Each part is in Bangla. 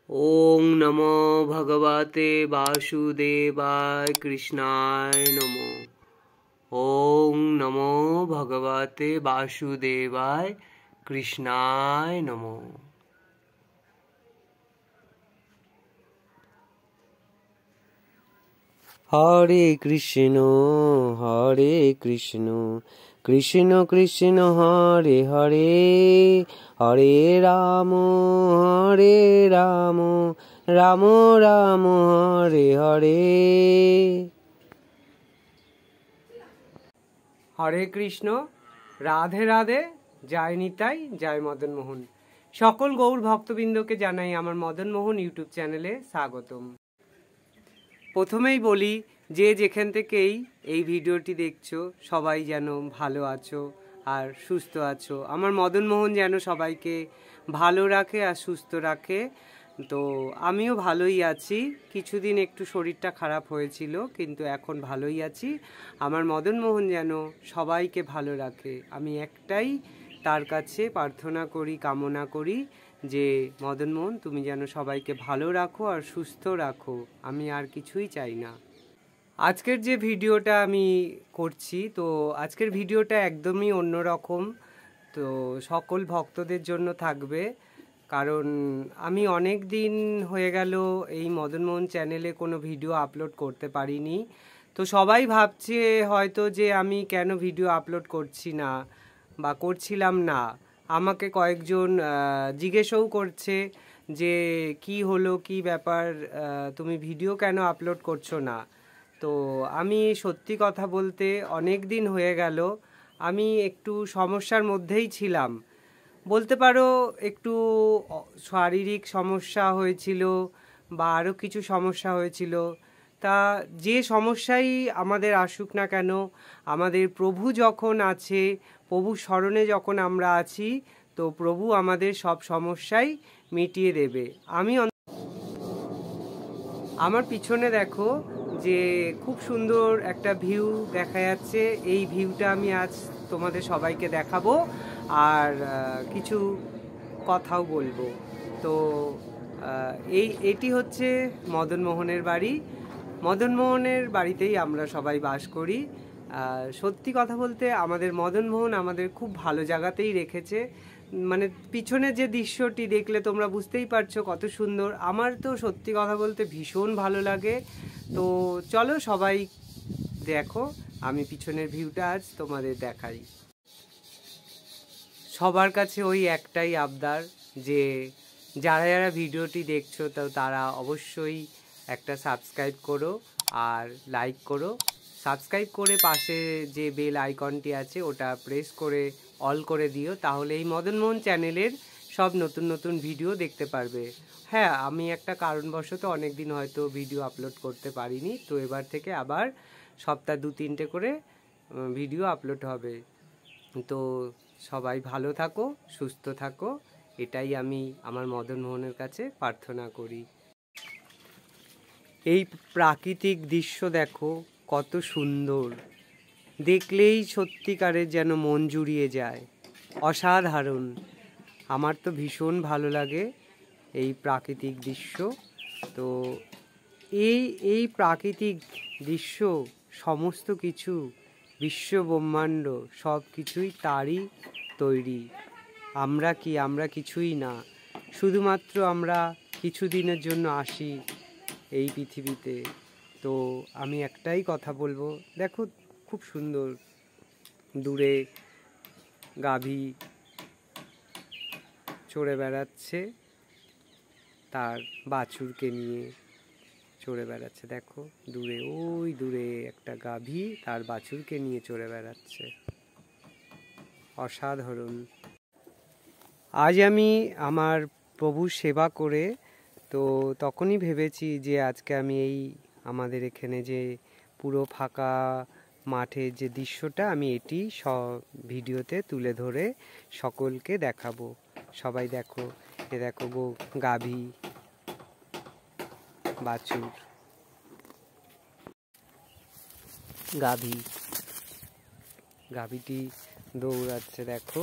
ओम नमो भगवते वासुदेवाय कृष्णाय नमो। ओम नमो भगवते वासुदेवाय कृष्णाय नमो। हरे कृष्ण कृष्ण कृष्ण हरे हरे, हरे राम राम राम हरे हरे। हरे कृष्ण, राधे राधे, जय निताई, जय मदन मोहन। सकल गौर भक्तबिंदके जानाई आमार मदन मोहन यूट्यूब चैनेले स्वागतम। प्रथमेই বলি যে যেখান থেকেই এই ভিডিওটি দেখছো সবাই যেন ভালো আছো আর সুস্থ আছো। আমার মদন মোহন যেন সবাইকে ভালো রাখে আর সুস্থ রাখে। তো আমিও ভালোই আছি। কিছুদিন একটু শরীরটা খারাপ হয়েছিল, কিন্তু এখন ভালোই আছি। আমার মদন মোহন যেন সবাইকে ভালো রাখে, আমি একটাই তার কাছে প্রার্থনা করি, কামনা করি যে মদন মোহন তুমি যেন সবাইকে ভালো রাখো আর সুস্থ রাখো, আমি আর কিছুই চাই না। আজকের যে ভিডিওটা আমি করছি, তো আজকের ভিডিওটা একদমই অন্যরকম। তো সকল ভক্তদের জন্য থাকবে, কারণ আমি অনেক দিন হয়ে গেল এই মদন মোহন চ্যানেলে কোনো ভিডিও আপলোড করতে পারিনি। তো সবাই ভাবছে হয়তো যে আমি কেন ভিডিও আপলোড করছি না বা করছিলাম না। আমাকে কয়েকজন জিজ্ঞেসও করছে যে কি হলো, কি ব্যাপার, তুমি ভিডিও কেন আপলোড করছো না। তো আমি সত্যি কথা বলতে অনেক দিন হয়ে গেল আমি একটু সমস্যার মধ্যেই ছিলাম, বলতে পারো একটু শারীরিক সমস্যা হয়েছিল বা আরও কিছু সমস্যা হয়েছিল। তা যে সমস্যাই আমাদের আসুক না কেন, আমাদের প্রভু যখন আছে, প্রভু স্মরণে যখন আমরা আছি, তো প্রভু আমাদের সব সমস্যাই মিটিয়ে দেবে। আমার পিছনে দেখো যে খুব সুন্দর একটা ভিউ দেখা যাচ্ছে, এই ভিউটা আমি আজ তোমাদের সবাইকে দেখাবো আর কিছু কথাও বলবো। তো এটি হচ্ছে মদন মোহনের বাড়ি। মদন মোহনের বাড়িতেই আমরা সবাই বাস করি। সত্যি কথা বলতে আমাদের মদন মোহন আমাদের খুব ভালো জায়গাতেই রেখেছে। মানে পিছনে যে দৃশ্যটি দেখলে তোমরা বুঝতেই পারছো কত সুন্দর। আমার তো সত্যি কথা বলতে ভীষণ ভালো লাগে। তো চলো সবাই দেখো, আমি পিছনের ভিউটা আজ তোমাদের দেখাই। সবার কাছে ওই একটাই আবদার যে যারা যারা ভিডিওটি দেখছো তো তারা অবশ্যই একটা সাবস্ক্রাইব করো আর লাইক করো। সাবস্ক্রাইব করে পাশে যে বেল আইকনটি আছে ওটা প্রেস করে অল করে দিও, তাহলে এই মদন মোহন চ্যানেলের সব নতুন নতুন ভিডিও দেখতে পারবে। হ্যাঁ, আমি একটা কারণবশত অনেক দিন হয়তো ভিডিও আপলোড করতে পারিনি, তো এবার থেকে আবার সপ্তাহ 2-3টে করে ভিডিও আপলোড হবে। তো সবাই ভালো থাকো, সুস্থ থাকো, এটাই আমি আমার মদন মোহনের কাছে প্রার্থনা করি। এই প্রাকৃতিক দৃশ্য দেখো কত সুন্দর, দেখলেই সত্যিকারের যেন মন জুড়িয়ে যায়, অসাধারণ। আমার তো ভীষণ ভালো লাগে এই প্রাকৃতিক দৃশ্য। তো এই প্রাকৃতিক দৃশ্য সমস্ত কিছু, বিশ্ব ব্রহ্মাণ্ড সব কিছুই তারই তৈরি। আমরা কিছুই না, শুধুমাত্র আমরা কিছুদিনের জন্য আসি এই পৃথিবীতে। তো আমি একটাই কথা বলবো, দেখো খুব সুন্দর দূরে গাভী চড়ে বেড়াচ্ছে, তার বাছুরকে নিয়ে চড়ে বেড়াচ্ছে। দেখো দূরে, ওই দূরে একটা গাভী তার বাছুরকে নিয়ে চড়ে বেড়াচ্ছে, অসাধারণ। আজ আমি আমার প্রভুর সেবা করে তো তখনই ভেবেছি যে আজকে আমি এই আমাদের এখানে যে পুরো ফাঁকা মাঠের যে দৃশ্যটা, আমি এটি সব ভিডিওতে তুলে ধরে সকলকে দেখাবো। সবাই দেখো, এ দেখো গাভী বাছুর, গাভীটি দৌড়াচ্ছে, দেখো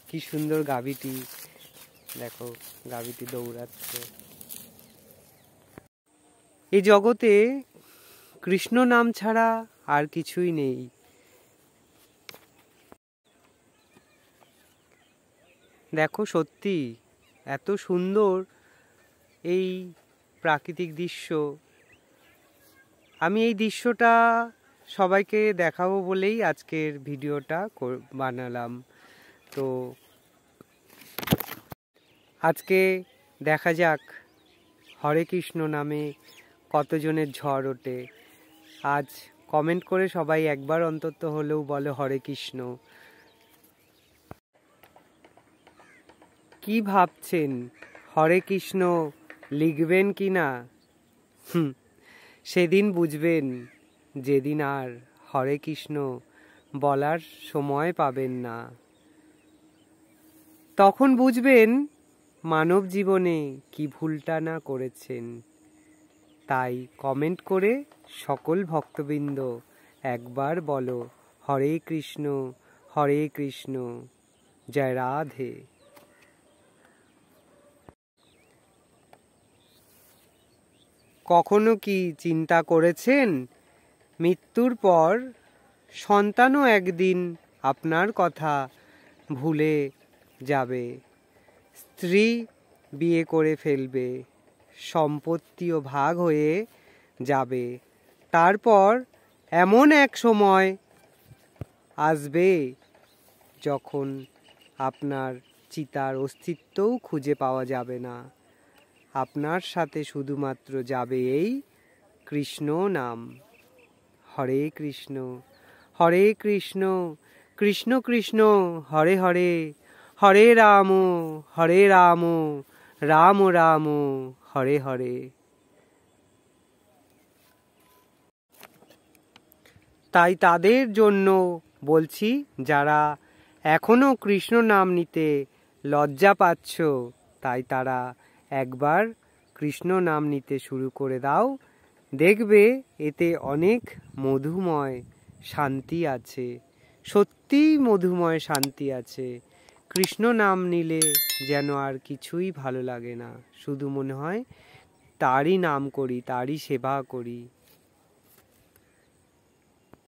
কি সুন্দর গাভীটি। দেখো গাভীটি দৌড়াচ্ছে। এই জগতে কৃষ্ণ নাম ছাড়া আর কিছুই নেই। দেখো সত্যি এত সুন্দর এই প্রাকৃতিক দৃশ্য। আমি এই দৃশ্যটা সবাইকে দেখাবো বলেই আজকের ভিডিওটা বানালাম। তো আজকে দেখা যাক হরে কৃষ্ণ নামে কতজনের ঝড় ওঠে। আজ কমেন্ট করে সবাই একবার অন্তত হলেও বলে হরে কৃষ্ণ। কি ভাবছেন হরে কৃষ্ণ লিখবেন কি না? সেদিন বুঝবেন যেদিন আর হরে কৃষ্ণ বলার সময় পাবেন না। তখন বুঝবেন মানব জীবনে কি ভুলটা না করেছেন। তাই কমেন্ট করে সকল ভক্তবৃন্দ একবার বলো হরে কৃষ্ণ হরে কৃষ্ণ, জয় রাধে। কখনো কি চিন্তা করেছেন মৃত্যুর পর সন্তানও একদিন আপনার কথা ভুলে যাবে, স্ত্রী বিয়ে করে ফেলবে, সম্পত্তিও ভাগ হয়ে যাবে। তারপর এমন এক সময় আসবে যখন আপনার চিতার অস্তিত্বও খুঁজে পাওয়া যাবে না। আপনার সাথে শুধুমাত্র যাবে এই কৃষ্ণ নাম। হরে কৃষ্ণ হরে কৃষ্ণ কৃষ্ণ কৃষ্ণ হরে হরে, হরে রাম রাম রাম হরে হরে। তাই তাদের জন্য বলছি, যারা এখনো কৃষ্ণ নাম নিতে লজ্জা পাচ্ছ, তাই তারা একবার কৃষ্ণ নাম নিতে শুরু করে দাও। দেখবে এতে অনেক মধুময় শান্তি আছে, সত্যিই মধুময় শান্তি আছে। কৃষ্ণ নাম নিলে যেন আর কিছুই ভালো লাগে না, শুধু মনে হয় তারই নাম করি, তারই সেবা করি।